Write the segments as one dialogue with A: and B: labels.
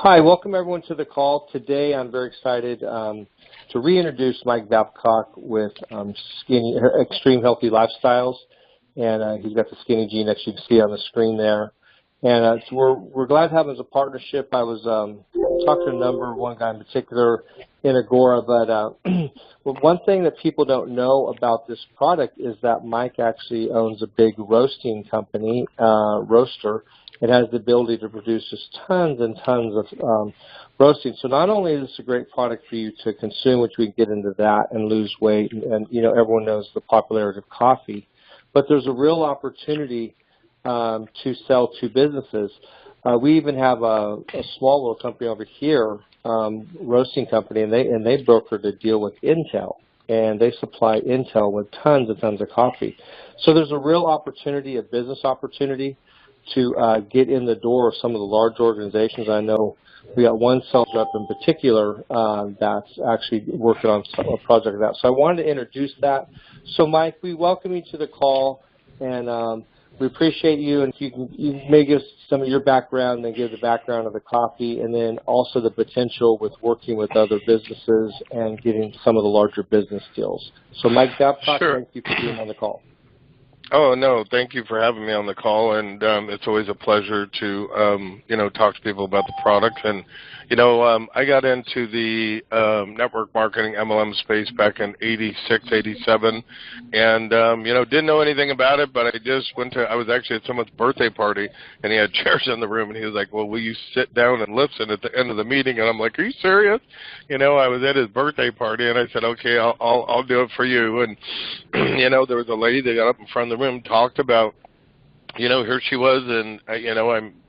A: Hi, welcome everyone to the call. Today I'm very excited to reintroduce Mike Babcock with Xtreme Healthy Lifestyles, and he's got the skinny jean that you can see on the screen there. And so we're glad to have him as a partnership. I was talking to one guy in particular in Agora, but well, one thing that people don't know about this product is that Mike actually owns a big roasting company, roaster. It has the ability to produce just tons and tons of roasting. So not only is this a great product for you to consume, which we can get into that, and lose weight, and you know, everyone knows the popularity of coffee, but there's a real opportunity to sell to businesses. We even have a small little company over here, roasting company, and they brokered a deal with Intel, and they supply Intel with tons and tons of coffee. So there's a real opportunity, a business opportunity, to get in the door of some of the large organizations. I know we got one sales rep in particular that's actually working on a project like that. So I wanted to introduce that. So Mike, we welcome you to the call, and we appreciate you. And if you may give some of your background, and give the background of the coffee, and then also the potential with working with other businesses and getting some of the larger business deals. So Mike Babcock,
B: Sure.
A: Thank you for being on the call.
B: Oh, no, thank you for having me on the call, and it's always a pleasure to, talk to people about the product. And, I got into the network marketing MLM space back in '86, '87, and, didn't know anything about it, but I was actually at someone's birthday party, and he had chairs in the room, and he was like, well, will you sit down and listen at the end of the meeting? And I'm like, are you serious? I was at his birthday party, and I said, okay, I'll do it for you. And, there was a lady that got up in front of the room, talked about, here she was, and,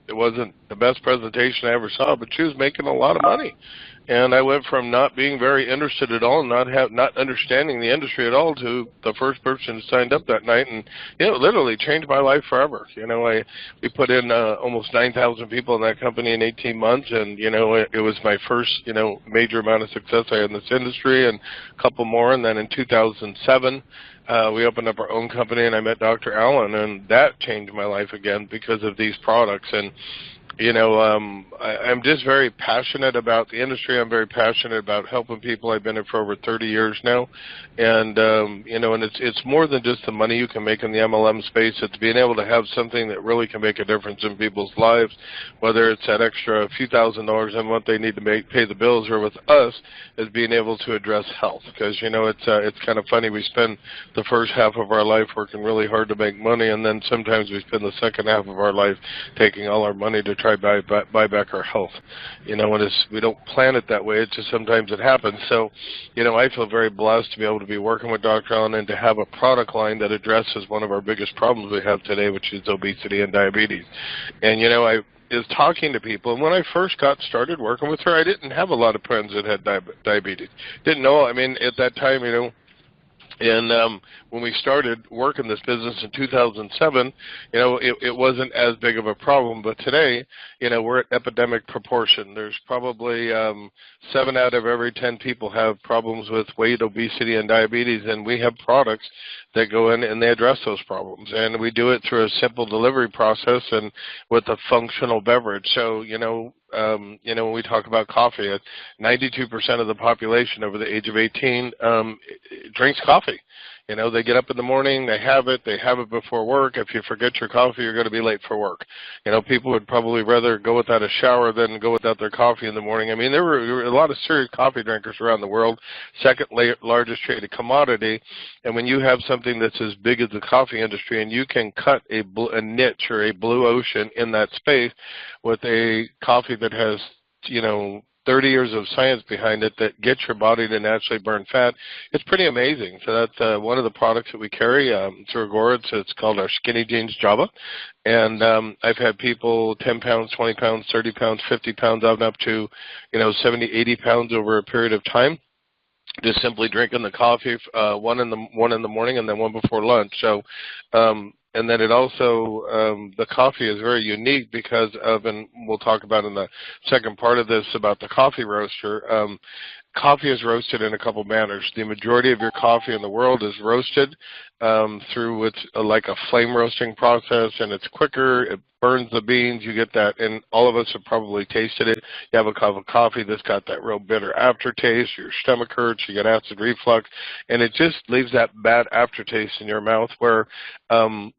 B: it wasn't the best presentation I ever saw, but she was making a lot of money. And I went from not being very interested at all, not understanding the industry at all, to the first person who signed up that night, and literally changed my life forever. We put in almost 9,000 people in that company in 18 months, and it was my first major amount of success I had in this industry, and a couple more. And then in 2007. We opened up our own company, and I met Dr. Allen, and that changed my life again because of these products. And I'm just very passionate about the industry. I'm very passionate about helping people. I've been in for over 30 years now, and and it's more than just the money you can make in the MLM space. It's being able to have something that really can make a difference in people's lives, whether it's that extra few $1,000s a month they need to pay the bills, or with us is being able to address health. Because it's kind of funny, we spend the first half of our life working really hard to make money, and then sometimes we spend the second half of our life taking all our money to try buy back our health. And we don't plan it that way. It's just sometimes it happens. So, I feel very blessed to be able to be working with Dr. Allen and to have a product line that addresses one of our biggest problems we have today, which is obesity and diabetes. And I is talking to people, and when I first got started working with her, I didn't have a lot of friends that had diabetes. Didn't know. I mean, at that time, and when we started working this business in 2007, it wasn't as big of a problem. But today, we're at epidemic proportion. There's probably 7 out of every 10 people have problems with weight, obesity, and diabetes, and we have products that go in and they address those problems. And we do it through a simple delivery process and with a functional beverage. So, when we talk about coffee, 92% of the population over the age of 18 drinks coffee. They get up in the morning, they have it before work. If you forget your coffee, you're going to be late for work. People would probably rather go without a shower than go without their coffee in the morning. I mean, there were a lot of serious coffee drinkers around the world, second largest traded commodity. And when you have something that's as big as the coffee industry, and you can cut a niche or a blue ocean in that space with a coffee that has, 30 years of science behind it that gets your body to naturally burn fat, it's pretty amazing. So that's one of the products that we carry through Agora. It's called our Skinny Jeans Java. And I've had people 10 pounds, 20 pounds, 30 pounds, 50 pounds, up to, 70, 80 pounds over a period of time, just simply drinking the coffee, one in the morning and then one before lunch. So, and then it also, the coffee is very unique because of, and we'll talk about in the second part of this about the coffee roaster. Coffee is roasted in a couple manners. The majority of your coffee in the world is roasted through what's like a flame roasting process, and it's quicker. It burns the beans. You get that, and all of us have probably tasted it. You have a cup of coffee that's got that real bitter aftertaste. Your stomach hurts. You get acid reflux, and it just leaves that bad aftertaste in your mouth. Where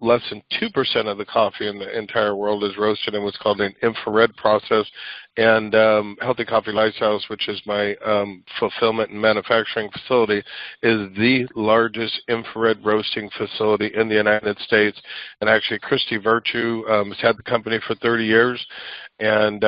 B: less than 2% of the coffee in the entire world is roasted in what's called an infrared process. And Healthy Coffee Lifestyles, which is my fulfillment and manufacturing facility, is the largest infrared roasting facility in the United States. And actually, Christy Virtue has had the company for 30 years. And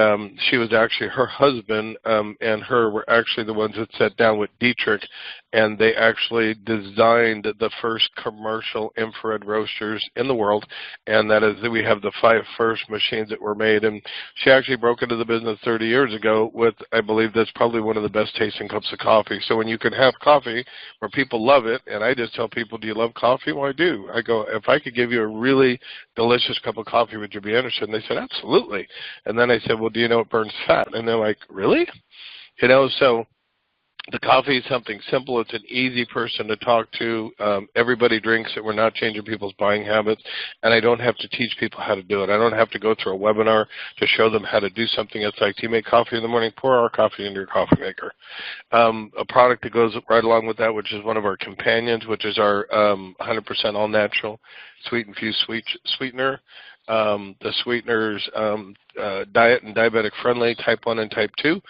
B: she was actually, her husband and her were actually the ones that sat down with Dietrich, and they actually designed the first commercial infrared roasters in the world. And that is that we have the 5 first machines that were made. And she actually broke into the business 30 years ago with, I believe that's probably one of the best tasting cups of coffee. So when you can have coffee where people love it, and I just tell people, do you love coffee? Well, I do. I go, if I could give you a really delicious cup of coffee, would you be interested? And they said, absolutely. And then I said, well, do you know it burns fat? And they're like, really? You know, so the coffee is something simple. It's an easy person to talk to. Everybody drinks it. We're not changing people's buying habits. And I don't have to teach people how to do it. I don't have to go through a webinar to show them how to do something. It's like, do you make coffee in the morning? Pour our coffee into your coffee maker. A product that goes right along with that, which is one of our companions, which is our 100% all-natural sweet infused sweetener. The sweeteners, diet and diabetic friendly, type 1 and type 2.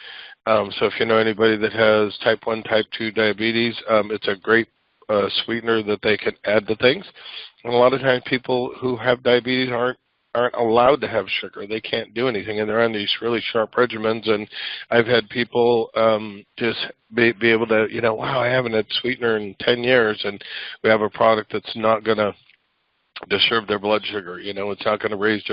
B: So if you know anybody that has type 1, type 2 diabetes, it's a great sweetener that they can add to things. And a lot of times people who have diabetes aren't allowed to have sugar. They can't do anything, and they're on these really sharp regimens. And I've had people just be able to, you know, wow, I haven't had sweetener in 10 years, and we have a product that's not going to disturb their blood sugar. You know, it's not going to raise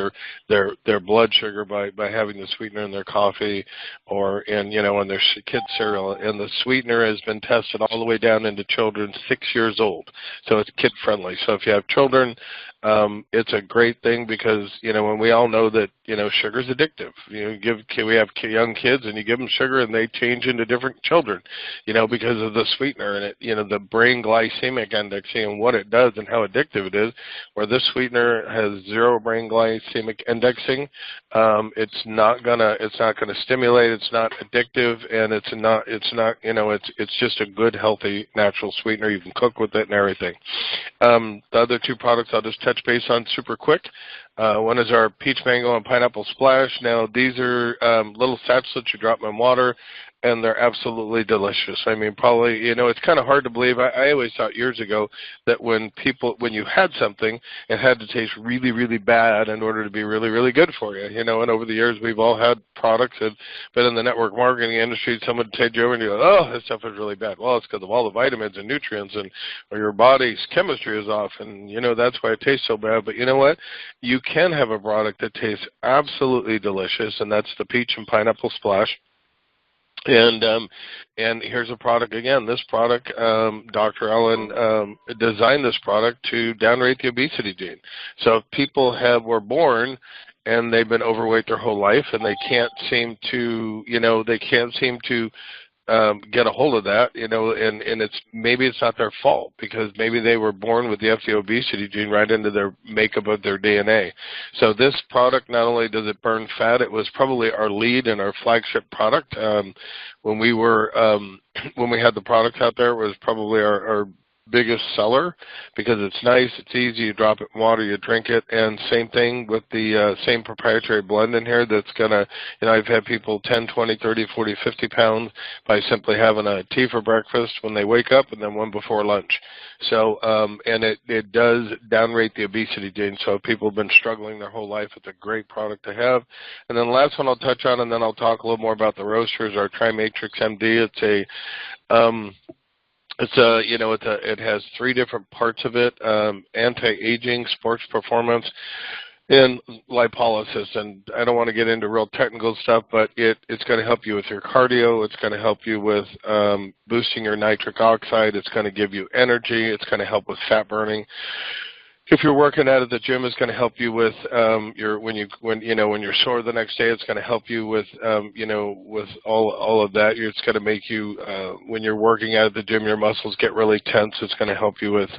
B: their blood sugar by having the sweetener in their coffee or in their kids' cereal. And the sweetener has been tested all the way down into children 6 years old, so it's kid friendly. So if you have children, it's a great thing because, you know, when we all know that, you know, sugar is addictive. You know, we have young kids and you give them sugar and they change into different children, you know, because of the sweetener and it, you know, the brain glycemic index and what it does and how addictive it is. Where this sweetener has 0 brain glycemic indexing, it's not gonna stimulate. It's not addictive, and it's not you know, it's just a good, healthy, natural sweetener. You can cook with it and everything. The other 2 products I'll just touch base on super quick. One is our peach mango and pineapple splash. Now these are little sachets that you drop in water, and they're absolutely delicious. I mean, probably, you know, it's kind of hard to believe. I always thought years ago that when you had something, it had to taste really, really bad in order to be really, really good for you. You know, and over the years, we've all had products that have been in the network marketing industry. Someone would take you over and you go, oh, this stuff is really bad. Well, it's because of all the vitamins and nutrients or your body's chemistry is off, and, you know, that's why it tastes so bad. But you know what? You can have a product that tastes absolutely delicious, and that's the peach and pineapple splash. And here's a product again. This product, Dr. Ellen designed this product to downrate the obesity gene. So if people were born and they've been overweight their whole life and they can't seem to, get a hold of that, you know, and maybe it's not their fault because maybe they were born with the obesity gene right into their makeup of their DNA. So this product, not only does it burn fat, it was probably our lead and our flagship product. When we had the product out there, it was probably our biggest seller because it's nice, it's easy, you drop it in water, you drink it, and same thing with the same proprietary blend in here that's going to, you know, I've had people 10, 20, 30, 40, 50 pounds by simply having a tea for breakfast when they wake up and then one before lunch. So, and it does downrate the obesity gene, so if people have been struggling their whole life, it's a great product to have. And then the last one I'll touch on, and then I'll talk a little more about the roasters, our Trimatrix MD. It has 3 different parts of it, anti-aging, sports performance, and lipolysis. And I don't want to get into real technical stuff, but it's going to help you with your cardio. It's going to help you with boosting your nitric oxide. It's going to give you energy. It's going to help with fat burning. If you're working out at the gym, it's going to help you with when you're sore the next day. It's going to help you with with all of that. It's going to make you when you're working out at the gym, your muscles get really tense. It's going to help you with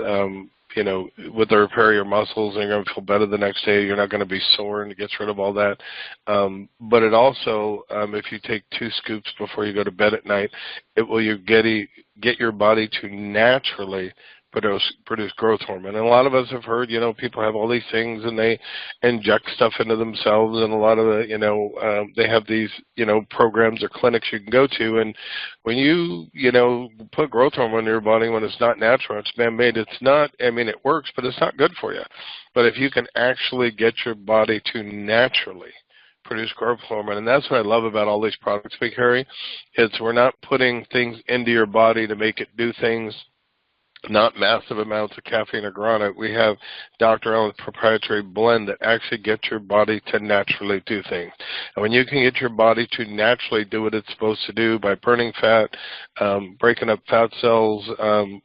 B: with the repair of your muscles, and you're going to feel better the next day. You're not going to be sore, and it gets rid of all that. But it also, if you take 2 scoops before you go to bed at night, it will get your body to naturally produce growth hormone. And a lot of us have heard, people have all these things and they inject stuff into themselves, and a lot of the, they have these, programs or clinics you can go to. And when you, put growth hormone in your body when it's not natural, it's man-made, it's not, it works, but it's not good for you. But if you can actually get your body to naturally produce growth hormone, and that's what I love about all these products we carry, we're not putting things into your body to make it do things, not massive amounts of caffeine or guarana. We have Dr. Allen's proprietary blend that actually gets your body to naturally do things. And when you can get your body to naturally do what it's supposed to do by burning fat, breaking up fat cells,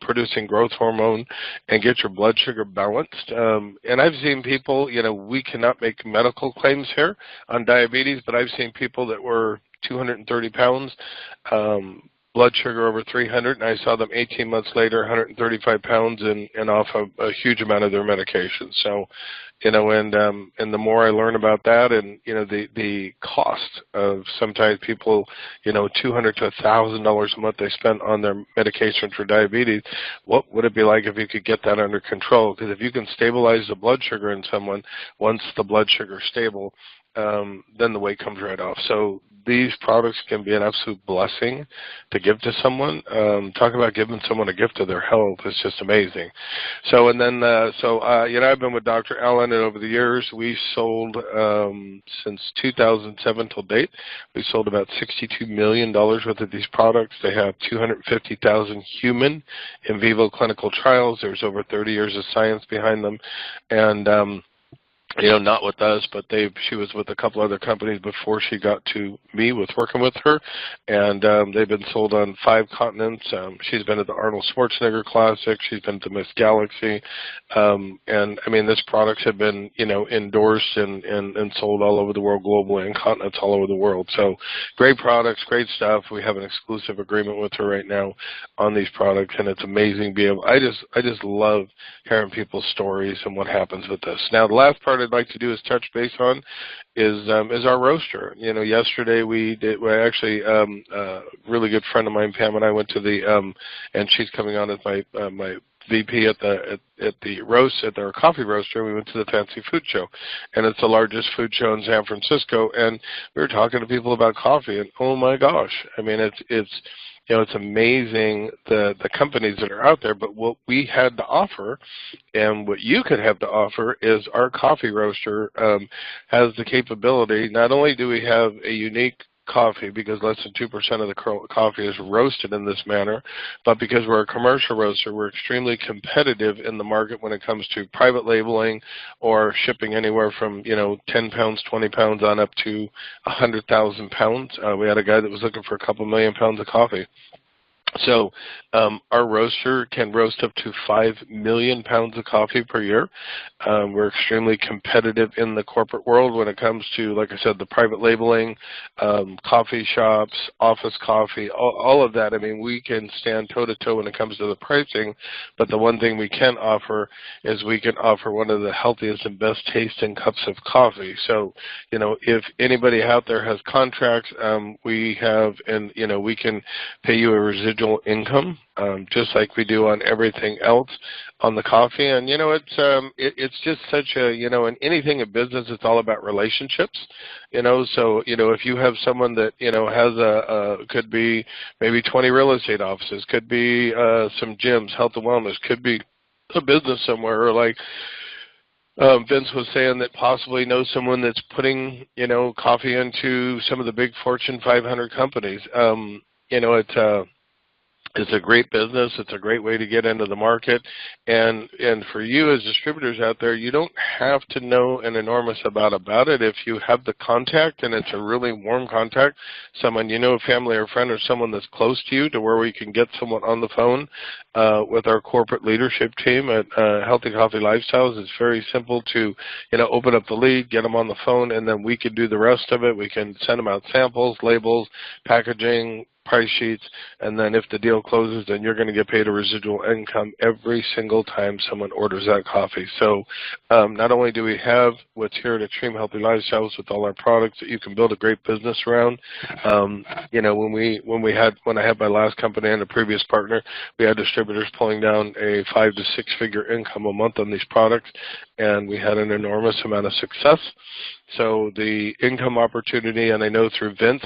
B: producing growth hormone, and get your blood sugar balanced. And I've seen people, we cannot make medical claims here on diabetes, but I've seen people that were 230 pounds, blood sugar over 300, and I saw them 18 months later, 135 pounds and off a huge amount of their medication. So, and the more I learn about that, and the cost of sometimes people, $200 to $1,000 a month they spend on their medication for diabetes, what would it be like if you could get that under control? Because if you can stabilize the blood sugar in someone, once the blood sugar is stable, then the weight comes right off. So these products can be an absolute blessing to give to someone. Talk about giving someone a gift of their health. It's just amazing. So, and then, I've been with Dr. Allen, and over the years, we sold, since 2007 till date, we sold about $62 million worth of these products. They have 250,000 human in vivo clinical trials. There's over 30 years of science behind them. And, not with us, but she was with a couple other companies before she got to me with working with her, and they've been sold on 5 continents. She's been at the Arnold Schwarzenegger Classic. She's been to Miss Galaxy, and these products have been, endorsed and sold all over the world globally, and continents all over the world. So great products, great stuff. We have an exclusive agreement with her right now on these products, and it's amazing. I just love hearing people's stories and what happens with this. Now, the last part I'd like to do is touch base on is our roaster. Yesterday a really good friend of mine, Pam, and I went to and she's coming on as my VP at our coffee roaster. We went to the Fancy Food Show, and it's the largest food show in San Francisco. And we were talking to people about coffee, and oh my gosh, it's amazing the companies that are out there, but what we had to offer and what you could have to offer is our coffee roaster has the capability. Not only do we have a unique coffee, because less than 2% of the coffee is roasted in this manner, but because we're a commercial roaster, we're extremely competitive in the market when it comes to private labeling or shipping anywhere from 10 pounds, 20 pounds on up to 100,000 pounds. We had a guy that was looking for a couple million pounds of coffee. So our roaster can roast up to 5 million pounds of coffee per year. We're extremely competitive in the corporate world when it comes to, like I said, the private labeling, coffee shops, office coffee, all of that. We can stand toe-to-toe when it comes to the pricing, but the one thing we can offer is we can offer one of the healthiest and best tasting cups of coffee. So, if anybody out there has contracts, we have, and, we can pay you a residual income, just like we do on everything else on the coffee. And it's just such a in anything in business, it's all about relationships. So if you have someone that has could be maybe 20 real estate offices, could be some gyms, health and wellness, could be a business somewhere, or like Vince was saying that possibly knows someone that's putting coffee into some of the big Fortune 500 companies. It's a great business. It's a great way to get into the market. And for you as distributors out there, you don't have to know an enormous amount about it. If you have the contact and it's a really warm contact, someone a family or friend or someone that's close to you to where we can get someone on the phone with our corporate leadership team at Healthy Coffee Lifestyles. It's very simple to, open up the lead, get them on the phone, and then we can do the rest of it. We can send them out samples, labels, packaging, price sheets, and then if the deal closes, then you're going to get paid a residual income every single time someone orders that coffee. So not only do we have what's here at Xtreme Healthy Lifestyles with all our products that you can build a great business around. When I had my last company and a previous partner, we had distributors pulling down a 5 to 6 figure income a month on these products, and we had an enormous amount of success. So the income opportunity, and I know through Vince,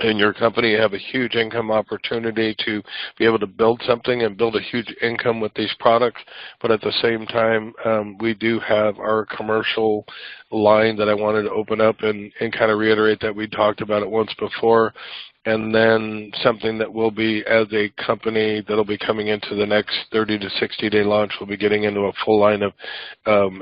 B: in your company, you have a huge income opportunity to be able to build something and build a huge income with these products. But at the same time, we do have our commercial line that I wanted to open up and kind of reiterate that we talked about it once before. And then something that will be, as a company that'll be coming into the next 30 to 60-day launch, we'll be getting into a full line of,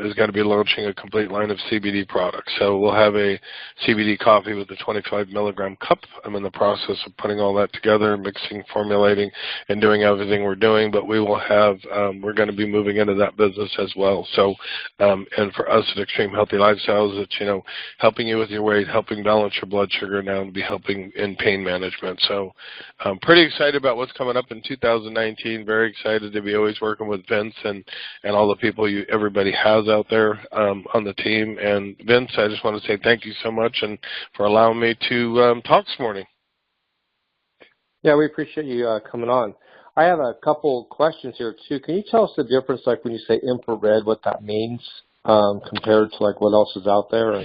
B: is going to be launching a complete line of CBD products. So we'll have a CBD coffee with a 25 milligram cup. I'm in the process of putting all that together, mixing, formulating, and doing everything we're doing. But we will have, we're going to be moving into that business as well. So, and for us at Xtreme Healthy Lifestyles, it's, helping you with your weight, helping balance your blood sugar, now to be helping in pain management. So I'm pretty excited about what's coming up in 2019. Very excited to be always working with Vince and all the people everybody has out there on the team. And Vince, I just want to say thank you so much and for allowing me to talk this morning.
A: Yeah, we appreciate you coming on. I have a couple questions here too. Can you tell us the difference, like when you say infrared, what that means compared to like what else is out there?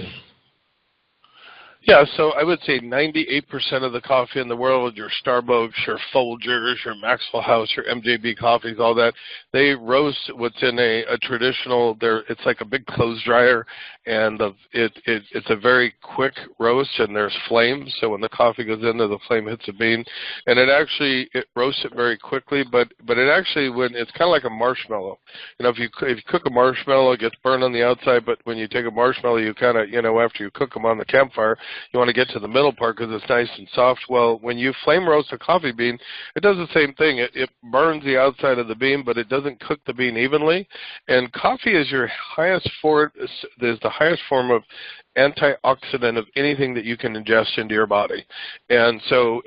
B: Yeah, so I would say 98% of the coffee in the world, your Starbucks, your Folgers, your Maxwell House, your MJB coffees, all that, they roast what's in a traditional, it's like a big clothes dryer, and it's a very quick roast, and there's flames, so when the coffee goes in there, the flame hits the bean, and it roasts it very quickly, but it actually, it's kind of like a marshmallow. If you cook a marshmallow, it gets burned on the outside, but when you take a marshmallow, you kind of, after you cook them on the campfire, you want to get to the middle part because it's nice and soft. Well, when you flame roast a coffee bean, it does the same thing. It burns the outside of the bean, but it doesn't cook the bean evenly. And coffee is the highest form of antioxidant of anything that you can ingest into your body. And so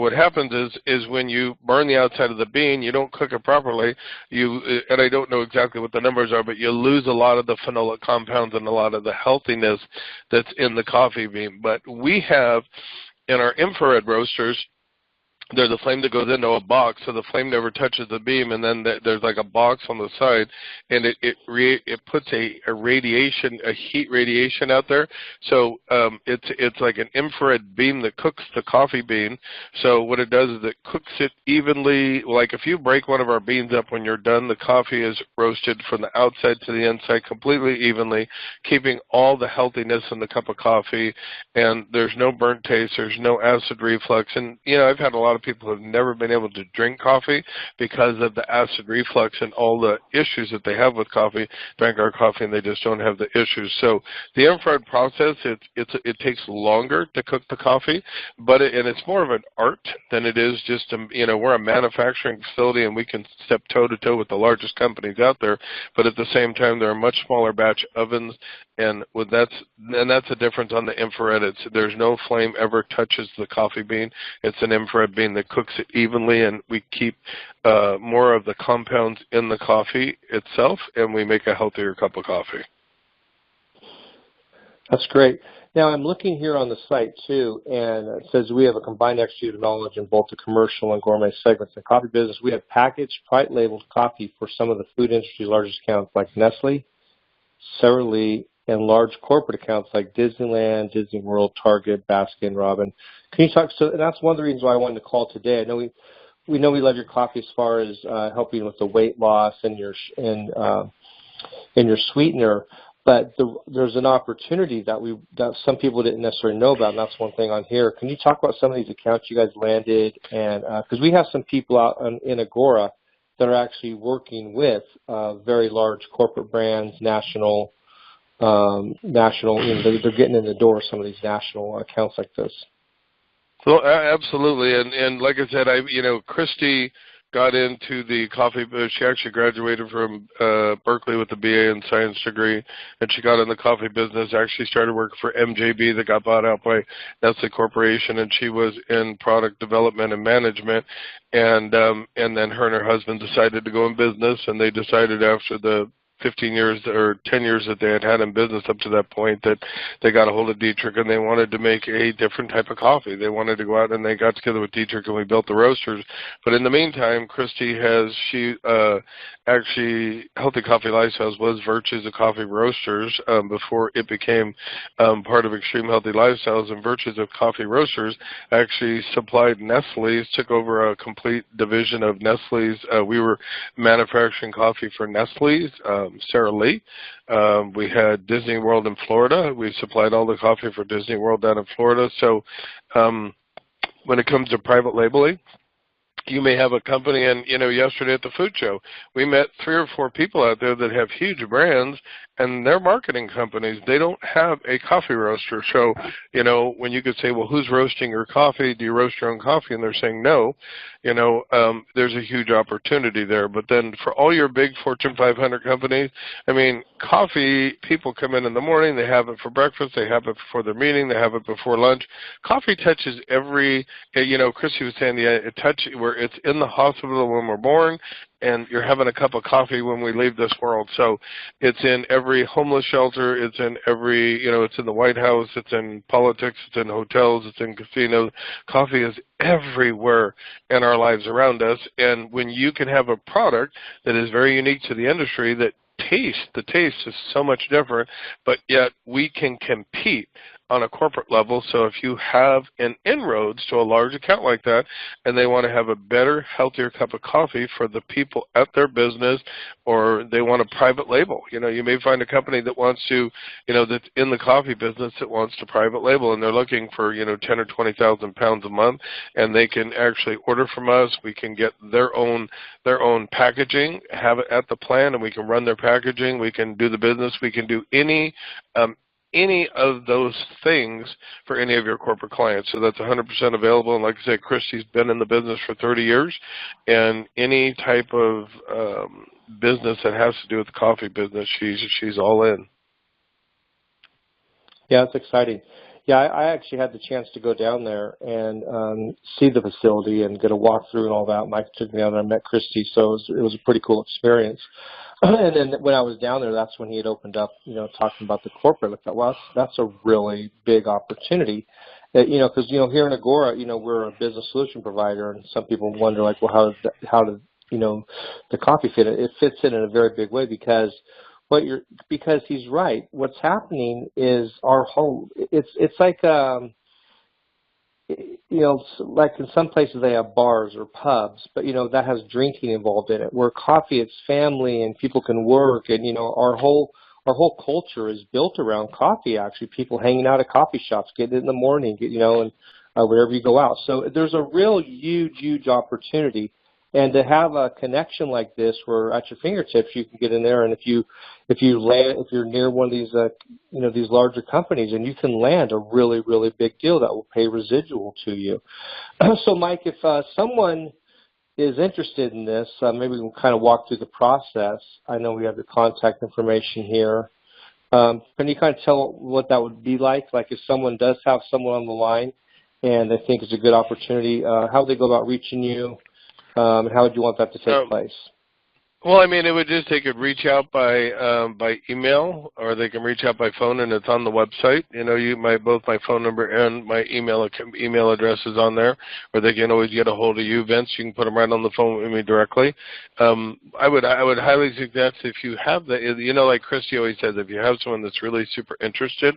B: what happens is when you burn the outside of the bean, you don't cook it properly, and I don't know exactly what the numbers are, but you lose a lot of the phenolic compounds and a lot of the healthiness that's in the coffee bean. But we have, in our infrared roasters, there's a flame that goes into a box, so the flame never touches the beam, and then there's like a box on the side, and it puts a heat radiation out there. So it's like an infrared beam that cooks the coffee bean. So what it does is it cooks it evenly. Like if you break one of our beans up when you're done, the coffee is roasted from the outside to the inside completely evenly, keeping all the healthiness in the cup of coffee, and there's no burnt taste, there's no acid reflux. And I've had a lot of people who have never been able to drink coffee because of the acid reflux and all the issues that they have with coffee, drank our coffee and they just don't have the issues. So the infrared process, it takes longer to cook the coffee, and it's more of an art than it is just, we're a manufacturing facility and we can step toe-to-toe with the largest companies out there, but at the same time, they're a much smaller batch ovens, and that's the difference on the infrared. There's no flame ever touches the coffee bean. It's an infrared bean that cooks it evenly, and we keep more of the compounds in the coffee itself, and we make a healthier cup of coffee.
A: That's great. Now, I'm looking here on the site, too, and it says we have a combined extra knowledge in both the commercial and gourmet segments of the coffee business. We have packaged, private labeled coffee for some of the food industry's largest accounts like Nestle, Sara Lee, and large corporate accounts like Disneyland, Disney World, Target, Baskin Robbins. Can you talk? So, and that's one of the reasons why I wanted to call today. I know we love your coffee as far as helping with the weight loss and your sweetener, but there's an opportunity that some people didn't necessarily know about, and that's one thing on here. Can you talk about some of these accounts you guys landed? And because we have some people out in Agora that are actually working with very large corporate brands, national. They're getting in the door, some of these national accounts like this.
B: Well, absolutely, and like I said, Christy got into the coffee. She actually graduated from Berkeley with a BA in science degree, and she got in the coffee business. Actually started working for MJB that got bought out by Nestle Corporation, and she was in product development and management. And then her and her husband decided to go in business, and they decided after the 15 years or 10 years that they had in business up to that point that they got a hold of Dietrich and they wanted to make a different type of coffee. They wanted to go out and they got together with Dietrich and we built the roasters. But in the meantime, Christy actually, Healthy Coffee Lifestyles was Virtues of Coffee Roasters before it became part of Extreme Healthy Lifestyles, and Virtues of Coffee Roasters actually supplied Nestle's, took over a complete division of Nestle's. We were manufacturing coffee for Nestle's. Sarah Lee. We had Disney World in Florida. We supplied all the coffee for Disney World down in Florida. So when it comes to private labeling, you may have a company, and, yesterday at the food show, we met 3 or 4 people out there that have huge brands, and they're marketing companies. They don't have a coffee roaster. So, when you could say, well, who's roasting your coffee? Do you roast your own coffee? And they're saying no. There's a huge opportunity there. But then for all your big Fortune 500 companies, coffee, people come in the morning, they have it for breakfast, they have it before their meeting, they have it before lunch. Coffee touches every, Chrissy was saying, it touches where it's in the hospital when we're born, and you're having a cup of coffee when we leave this world. So it's in every homeless shelter, it's in every, it's in the White House, it's in politics, it's in hotels, it's in casinos. Coffee is everywhere in our lives around us. And when you can have a product that is very unique to the industry, that the taste is so much different, but yet we can compete on a corporate level. So if you have an inroads to a large account like that and they want to have a better, healthier cup of coffee for the people at their business, or they want a private label, you may find a company that wants to, that's in the coffee business that wants to private label, and they're looking for, 10 or 20,000 pounds a month, and they can actually order from us. We can get their own packaging, have it at the plant, and we can run their packaging. We can do the business. We can do any of those things for any of your corporate clients. So that's 100% available. And like I said, Christy's been in the business for 30 years, and any type of business that has to do with the coffee business, she's all in.
A: Yeah, it's exciting. Yeah, I actually had the chance to go down there and see the facility and get a walkthrough and all that. Mike took me down there and met Christy, so it was a pretty cool experience. And then when I was down there, that's when he had opened up, talking about the corporate. I thought, well, that's a really big opportunity. Because, here in Agora, we're a business solution provider, and some people wonder, like, well, how did the coffee fit? It fits in a very big way because he's right. What's happening is our home, it's like, like in some places they have bars or pubs, but, that has drinking involved in it. Where coffee, it's family and people can work, and, our whole culture is built around coffee, actually. People hanging out at coffee shops, getting it in the morning, and wherever you go out. So there's a real huge opportunity. And to have a connection like this, where at your fingertips you can get in there, and if you're near one of these these larger companies, and you can land a really big deal that will pay residual to you. So, Mike, if someone is interested in this, maybe we can kind of walk through the process. I know we have the contact information here. Can you kind of tell what that would be like? Like if someone does have someone on the line and they think it's a good opportunity, how would they go about reaching you? And how would you want that to take place?
B: Well, it would just, they could reach out by email, or they can reach out by phone, and it's on the website. Both my phone number and my email address is on there, or they can always get a hold of you, Vince. You can put them right on the phone with me directly. I would highly suggest, if you have like Christy always says, if you have someone that's really super interested,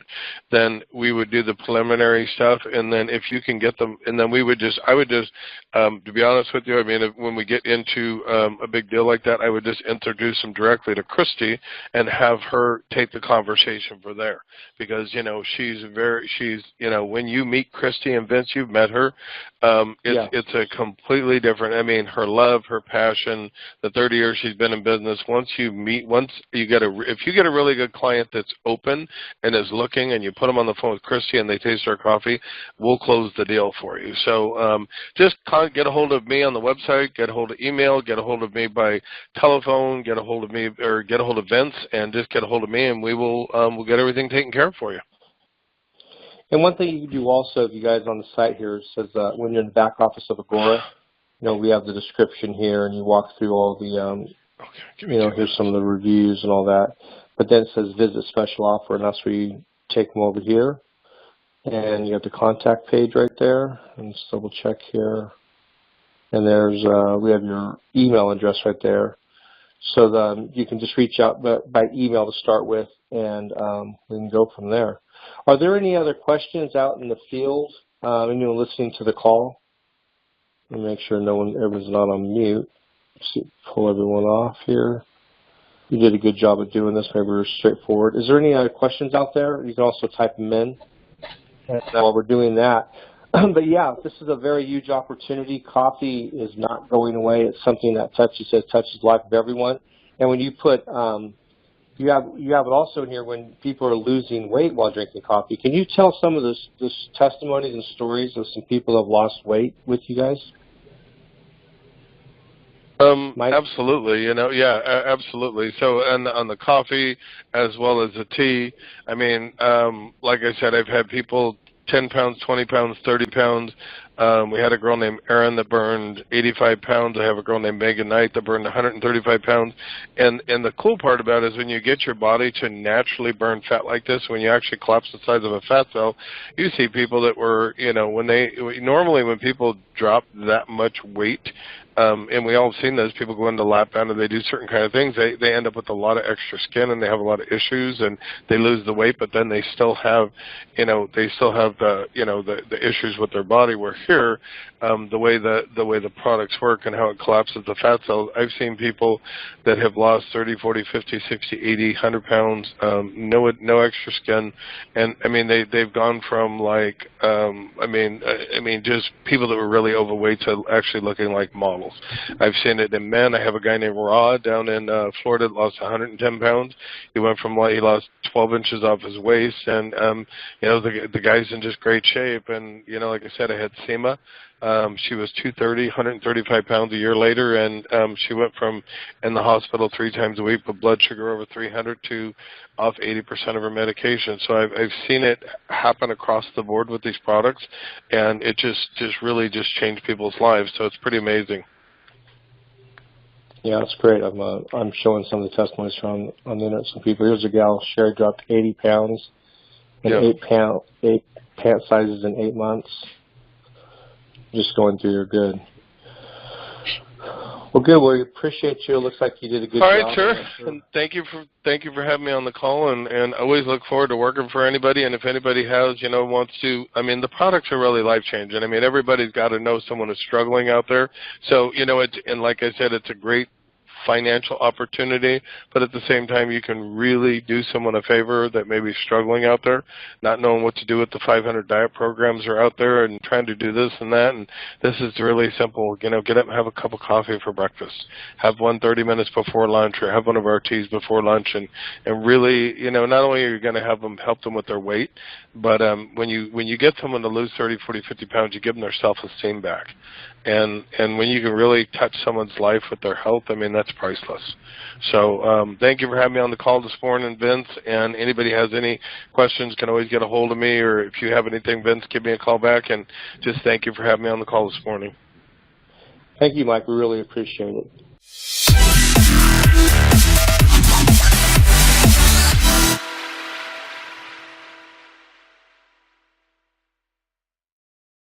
B: then we would do the preliminary stuff, and then if you can get them, and then I would just, to be honest with you, when we get into a big deal like that, I would just introduce them directly to Christy and have her take the conversation for there, because she's when you meet Christy and Vince, you've met her. It's a completely different. I mean, her love, her passion, the 30 years she's been in business. If you get a really good client that's open and is looking, and you put them on the phone with Christy and they taste our coffee, we'll close the deal for you. So just get a hold of me on the website, get a hold of email, get a hold of me by telephone, get a hold of me or get a hold of Vince, and just get a hold of me, and we'll get everything taken care of for you.
A: And one thing you can do also, if you guys on the site here, says when you're in the back office of Agora, we have the description here, and you walk through all the, here's some of the reviews and all that. But then it says visit special offer, and that's where you take them over here. And you have the contact page right there. And just double check here. And there's we have your email address right there. So you can just reach out by email to start with, and we can go from there. Are there any other questions out in the field? Anyone listening to the call? Let me make sure everyone's not on mute. Pull everyone off here. You did a good job of doing this. Maybe we're straightforward. Is there any other questions out there? You can also type them in while we're doing that. But yeah, this is a very huge opportunity. Coffee is not going away. It's something that touches the life of everyone. And when you put you have it also in here when people are losing weight while drinking coffee. Can you tell some of this testimonies and stories of some people who have lost weight with you guys?
B: Absolutely, absolutely. So on the coffee as well as the tea, I mean, like I said, I've had people 10 pounds, 20 pounds, 30 pounds. We had a girl named Erin that burned 85 pounds. I have a girl named Megan Knight that burned 135 pounds. And the cool part about it is when you get your body to naturally burn fat like this, when you actually collapse the size of a fat cell, you see people that were, normally when people drop that much weight, and we all have seen this, people go into lap band and they do certain kind of things, they end up with a lot of extra skin and they have a lot of issues and they lose the weight, but then they still have, the issues with their body. Where here, the way the products work and how it collapses the fat cells, I've seen people that have lost 30, 40, 50, 60, 80, 100 pounds, no extra skin, and I mean they've gone from like, just people that were really overweight to actually looking like models. I've seen it in men. I have a guy named Rod down in Florida that lost 110 pounds. He lost 12 inches off his waist, and the guy's in just great shape. And like I said, I had Seema. She was 230, 135 pounds a year later, and she went from in the hospital 3 times a week with blood sugar over 300 to off 80% of her medication. So I've seen it happen across the board with these products, and it just really changed people's lives. So it's pretty amazing.
A: Yeah, that's great. I'm showing some of the testimonies on the internet. Some people. Here's a gal. Sherry dropped 80 pounds and 8 pant sizes in 8 months. Just going through your good. Well, good. Well, we appreciate you. It looks like you did a good job.
B: All right, sir. And thank you for having me on the call, and always look forward to working for anybody. And if anybody has, wants to, the products are really life-changing. Everybody's got to know someone who's struggling out there. So, and like I said, it's a great financial opportunity, but at the same time, you can really do someone a favor that may be struggling out there, not knowing what to do with the 500 diet programs are out there and trying to do this and that. And this is really simple. Get up and have a cup of coffee for breakfast. Have one 30 minutes before lunch, or have one of our teas before lunch, and really, not only are you going to help them with their weight, but when you get someone to lose 30, 40, 50 pounds, you give them their self-esteem back. And when you can really touch someone's life with their health, that's priceless. So thank you for having me on the call this morning, Vince. And anybody has any questions can always get a hold of me, or if you have anything, Vince, give me a call back. And just thank you for having me on the call this morning.
A: Thank you, Mike. We really appreciate it.